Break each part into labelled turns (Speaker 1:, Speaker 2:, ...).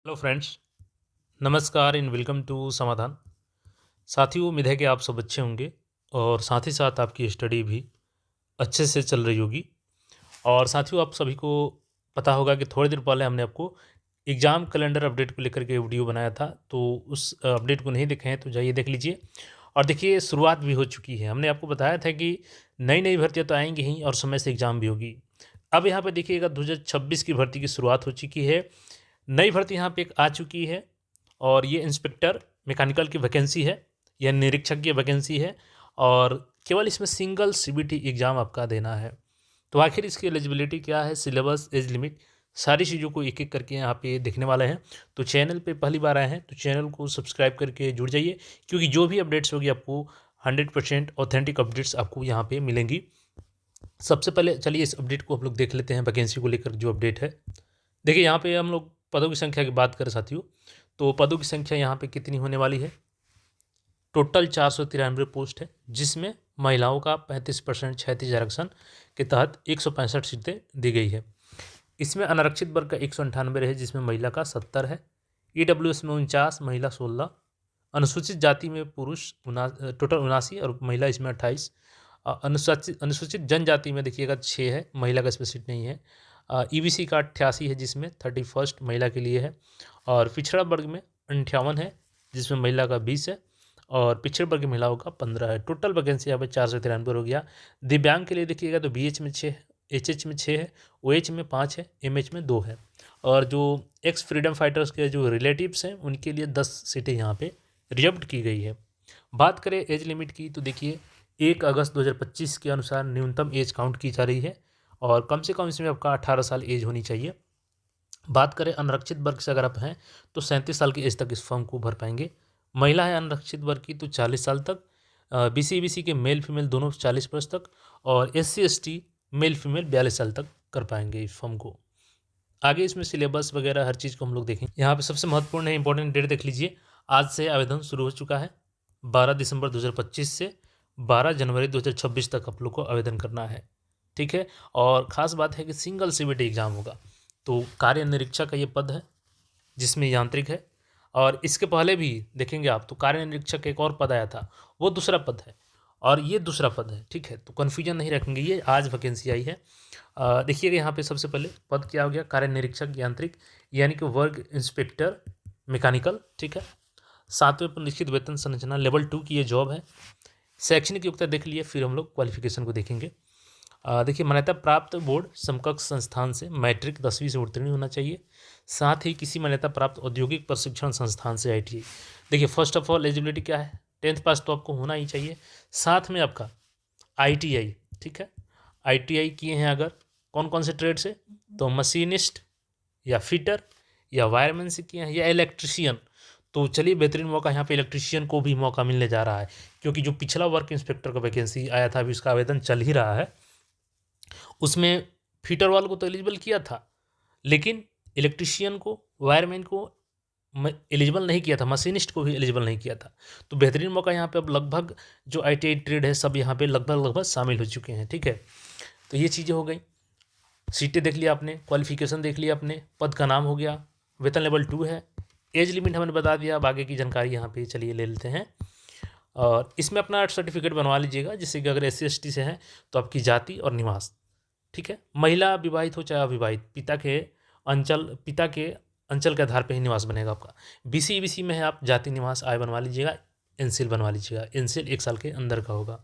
Speaker 1: Hello friends, नमस्कार and welcome to समाधान। साथियों, उम्मीद है कि आप सब अच्छे होंगे और साथ ही साथ आपकी स्टडी भी अच्छे से चल रही होगी। और साथियों, आप सभी को पता होगा कि थोड़ी देर पहले हमने आपको एग्ज़ाम कैलेंडर अपडेट को लेकर के वीडियो बनाया था, तो उस अपडेट को नहीं देखे हैं तो जाइए देख लीजिए। और देखिए, शुरुआत भी हो चुकी है। हमने आपको बताया था कि नई नई भर्तियाँ तो आएंगी ही और समय से एग्ज़ाम भी होगी। अब यहाँ पे देखिएगा 2026 की भर्ती की शुरुआत हो चुकी है। नई भर्ती यहाँ पे एक आ चुकी है और ये इंस्पेक्टर मैकेनिकल की वैकेंसी है या निरीक्षक की वैकेंसी है और केवल इसमें सिंगल सीबीटी एग्ज़ाम आपका देना है। तो आखिर इसकी एलिजिबिलिटी क्या है, सिलेबस, एज लिमिट, सारी चीज़ों को एक एक करके यहाँ पे देखने वाला है। तो चैनल पे पहली बार आए हैं तो चैनल को सब्सक्राइब करके जुड़ जाइए, क्योंकि जो भी अपडेट्स होगी आपको 100% ऑथेंटिक अपडेट्स आपको यहाँ पे मिलेंगी। सबसे पहले चलिए इस अपडेट को हम लोग देख लेते हैं, वैकेंसी को लेकर जो अपडेट है। देखिए, यहाँ पे हम लोग पदों की संख्या की बात करें साथियों, तो पदों की संख्या यहाँ पे कितनी होने वाली है। टोटल 493 पोस्ट है, जिसमें महिलाओं का 35% क्षैतिज आरक्षण के तहत 165 सीटें दी गई है। इसमें अनारक्षित वर्ग का 198 है, जिसमें महिला का 70 है। ईडब्ल्यूएस में 49, महिला 16। अनुसूचित जाति में पुरुष टोटल 79 और महिला इसमें 28। अनुसूचित जनजाति में देखिएगा 6 है, महिला का स्पेसिफिक नहीं है। ईबीसी का 88 है, जिसमें 31 महिला के लिए है। और पिछड़ा वर्ग में 58 है, जिसमें महिला का 20 है और पिछड़े वर्ग की महिलाओं का 15 है। टोटल वैकेंसी यहाँ पे 493 हो गया। दिव्यांग के लिए देखिएगा तो बीएच में 6 है, एचएच में 6 है, ओएच में 5 है, एमएच में 2 है। और जो एक्स फ्रीडम फाइटर्स के जो रिलेटिव्स हैं उनके लिए 10 सीटें यहाँ पे रिजर्व की गई है। बात करें एज लिमिट की, तो देखिए 1 अगस्त 2025 के अनुसार न्यूनतम एज काउंट की जा रही है और कम से कम इसमें आपका 18 साल एज होनी चाहिए। बात करें अनारक्षित वर्ग से अगर आप हैं तो 37 साल की एज तक इस फॉर्म को भर पाएंगे। महिला है अनारक्षित वर्ग की तो 40 साल तक। बीसी ईबीसी के मेल फीमेल दोनों 40 वर्ष तक और एससी एसटी मेल फीमेल 42 साल तक कर पाएंगे इस फॉर्म को। आगे इसमें सिलेबस वगैरह हर चीज़ को हम लोग देखेंगे। यहाँ पे सबसे महत्वपूर्ण है, इंपॉर्टेंट डेट देख लीजिए। आज से आवेदन शुरू हो चुका है। 12 दिसंबर 2025 से 12 जनवरी 2026 तक आप लोग को आवेदन करना है, ठीक है। और ख़ास बात है कि सिंगल सीबीटी एग्ज़ाम होगा। तो कार्य निरीक्षक का ये पद है, जिसमें यांत्रिक है। और इसके पहले भी देखेंगे आप तो कार्य निरीक्षक एक और पद आया था, वो दूसरा पद है और ये दूसरा पद है, ठीक है। तो कन्फ्यूजन नहीं रखेंगे, ये आज वैकेंसी आई है। देखिएगा यहाँ पे सबसे पहले पद क्या हो गया, कार्य निरीक्षक यांत्रिक, यानी कि वर्ग इंस्पेक्टर मैकेनिकल, ठीक है। 7वें पर निश्चित वेतन संरचना, लेवल 2 की ये जॉब है। शैक्षणिक योग्यता देख लिए, फिर हम लोग क्वालिफिकेशन को देखेंगे। देखिए, मान्यता प्राप्त बोर्ड समकक्ष संस्थान से मैट्रिक 10वीं से उत्तीर्ण होना चाहिए। साथ ही किसी मान्यता प्राप्त औद्योगिक प्रशिक्षण संस्थान से आईटीआई। देखिए, फर्स्ट ऑफ ऑल एलिजिबिलिटी क्या है, 10th पास तो आपको होना ही चाहिए। साथ में आपका आईटीआई, ठीक है। आईटीआई किए हैं अगर कौन कौन से ट्रेड से, तो मशीनिस्ट या फिटर या वायरमैन से किए हैं या इलेक्ट्रिशियन। तो चलिए, बेहतरीन मौका यहाँ पे इलेक्ट्रिशियन को भी मौका मिलने जा रहा है, क्योंकि जो पिछला वर्क इंस्पेक्टर का वैकेंसी आया था अभी उसका आवेदन चल ही रहा है, उसमें फिटर वालों को तो एलिजिबल किया था, लेकिन इलेक्ट्रिशियन को, वायरमैन को एलिजिबल नहीं किया था, मशीनिस्ट को भी एलिजिबल नहीं किया था। तो बेहतरीन मौका यहाँ पे अब लगभग जो आईटीआई ट्रेड है सब यहाँ पे लगभग शामिल हो चुके हैं, ठीक है। तो ये चीज़ें हो गई। सीटें देख लिया आपने, क्वालिफिकेशन देख लिया आपने, पद का नाम हो गया, वेतन लेवल 2 है, एज लिमिट हमने बता दिया। अब आगे की जानकारी यहाँ पे चलिए ले लेते हैं। और इसमें अपना सर्टिफिकेट बनवा लीजिएगा, जिससे कि अगर SC ST से हैं तो आपकी जाति और निवास, ठीक है। महिला विवाहित हो चाहे अविवाहित, पिता के अंचल के आधार पर ही निवास बनेगा आपका। बीसी ईबीसी में है आप, जाति निवास आय बनवा लीजिएगा, एनसीएल बनवा लीजिएगा, एनसीएल 1 साल के अंदर का होगा।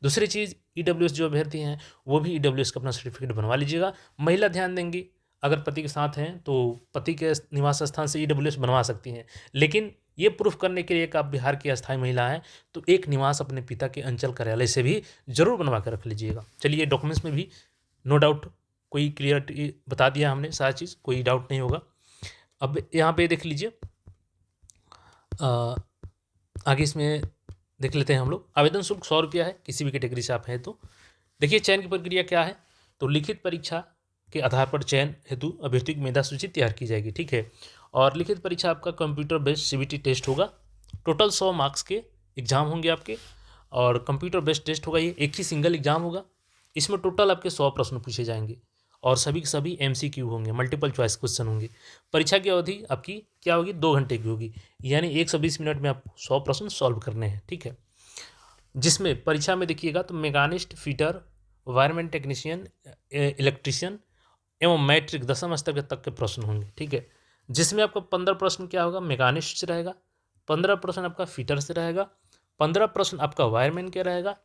Speaker 1: दूसरी चीज़, ईडब्ल्यूएस जो अभ्यर्थी हैं वो भी ईडब्ल्यूएस का अपना सर्टिफिकेट बनवा लीजिएगा। महिला ध्यान देंगी, अगर पति के साथ हैं तो पति के निवास स्थान से ईडब्ल्यूएस बनवा सकती हैं, लेकिन ये प्रूफ करने के लिए कि आप बिहार की अस्थायी महिला हैं तो एक निवास अपने पिता के अंचल कार्यालय से भी जरूर बनवा कर रख लीजिएगा। चलिए, डॉक्यूमेंट्स में भी नो डाउट कोई क्लियर बता दिया हमने सारा चीज़, कोई डाउट नहीं होगा। अब यहाँ पे देख लीजिए, आगे इसमें देख लेते हैं हम लोग। आवेदन शुल्क 100 रुपया है, किसी भी कैटेगरी से आप हैं तो। देखिए, चयन की प्रक्रिया क्या है, तो लिखित परीक्षा के आधार पर चयन हेतु अभ्यर्थी की मेधा सूची तैयार की जाएगी, ठीक है। और लिखित परीक्षा आपका कंप्यूटर बेस्ड सीबीटी टेस्ट होगा। टोटल 100 मार्क्स के एग्जाम होंगे आपके और कंप्यूटर बेस्ड टेस्ट होगा। ये एक ही सिंगल एग्जाम होगा, इसमें टोटल आपके 100 प्रश्न पूछे जाएंगे और सभी के सभी MCQ होंगे, मल्टीपल चॉइस क्वेश्चन होंगे। परीक्षा की अवधि आपकी क्या होगी, 2 घंटे की होगी, यानी 120 मिनट में आपको 100 प्रश्न सॉल्व करने हैं, ठीक है। जिसमें परीक्षा में देखिएगा तो machinist, fitter, wireman technician, electrician एवं मैट्रिक 10वीं स्तर तक के प्रश्न होंगे, ठीक है। जिसमें आपका 15 प्रश्न क्या होगा, मैकेनिस्ट से रहेगा, 15 प्रश्न आपका फिटर से रहेगा, 15 प्रश्न आपका वायरमैन का रहेगा,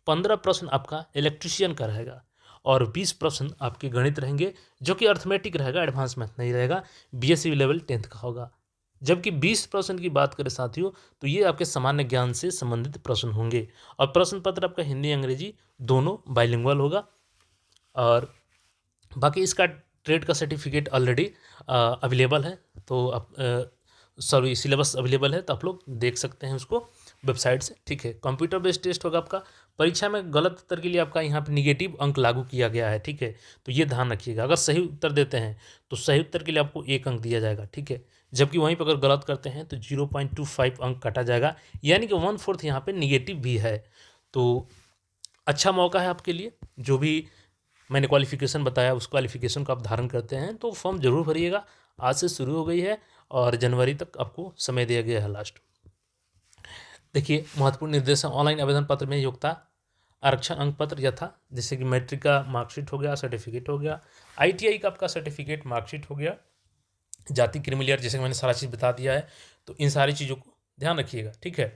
Speaker 1: 15 प्रश्न आपका इलेक्ट्रीशियन का रहेगा और 20 प्रश्न आपके गणित रहेंगे, जो कि अर्थमेटिक रहेगा, एडवांस मैथ नहीं रहेगा, BSc लेवल 10th का होगा। जबकि 20% की बात करें साथियों, तो ये आपके सामान्य ज्ञान से संबंधित प्रश्न होंगे और प्रश्न पत्र आपका हिंदी अंग्रेजी दोनों बाइलिंगुअल होगा। और बाकी इसका ट्रेड का सर्टिफिकेट ऑलरेडी अवेलेबल है, तो आप सॉरी सिलेबस अवेलेबल है, तो आप लोग देख सकते हैं उसको वेबसाइट से, ठीक है। कंप्यूटर बेस्ड टेस्ट होगा आपका। परीक्षा में गलत उत्तर के लिए आपका यहाँ पे निगेटिव अंक लागू किया गया है, ठीक है, तो ये ध्यान रखिएगा। अगर सही उत्तर देते हैं तो सही उत्तर के लिए आपको 1 अंक दिया जाएगा, ठीक है। जबकि वहीं पर अगर गलत करते हैं तो 0.25 अंक काटा जाएगा, यानी कि 1/4 यहाँ पे निगेटिव भी है। तो अच्छा मौका है आपके लिए। जो भी मैंने क्वालिफिकेशन बताया उस क्वालिफिकेशन को आप धारण करते हैं तो फॉर्म जरूर भरिएगा। आज से शुरू हो गई है और जनवरी तक आपको समय दिया गया है लास्ट। देखिए, महत्वपूर्ण निर्देश ऑनलाइन आवेदन पत्र में योग्यता, आरक्षण अंक पत्र यथा, जैसे कि मैट्रिक का मार्कशीट हो गया, सर्टिफिकेट हो गया, ITI का आपका सर्टिफिकेट मार्कशीट हो गया, जाति क्रीमिलियर, जैसे कि मैंने सारा चीज़ बता दिया है, तो इन सारी चीज़ों को ध्यान रखिएगा, ठीक है।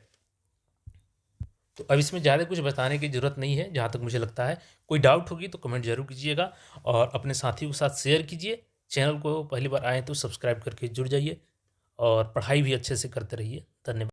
Speaker 1: तो अब इसमें ज़्यादा कुछ बताने की ज़रूरत नहीं है जहाँ तक मुझे लगता है। कोई डाउट होगी तो कमेंट जरूर कीजिएगा और अपने साथियों के साथ शेयर कीजिए। चैनल को पहली बार आए तो सब्सक्राइब करके जुड़ जाइए और पढ़ाई भी अच्छे से करते रहिए। धन्यवाद।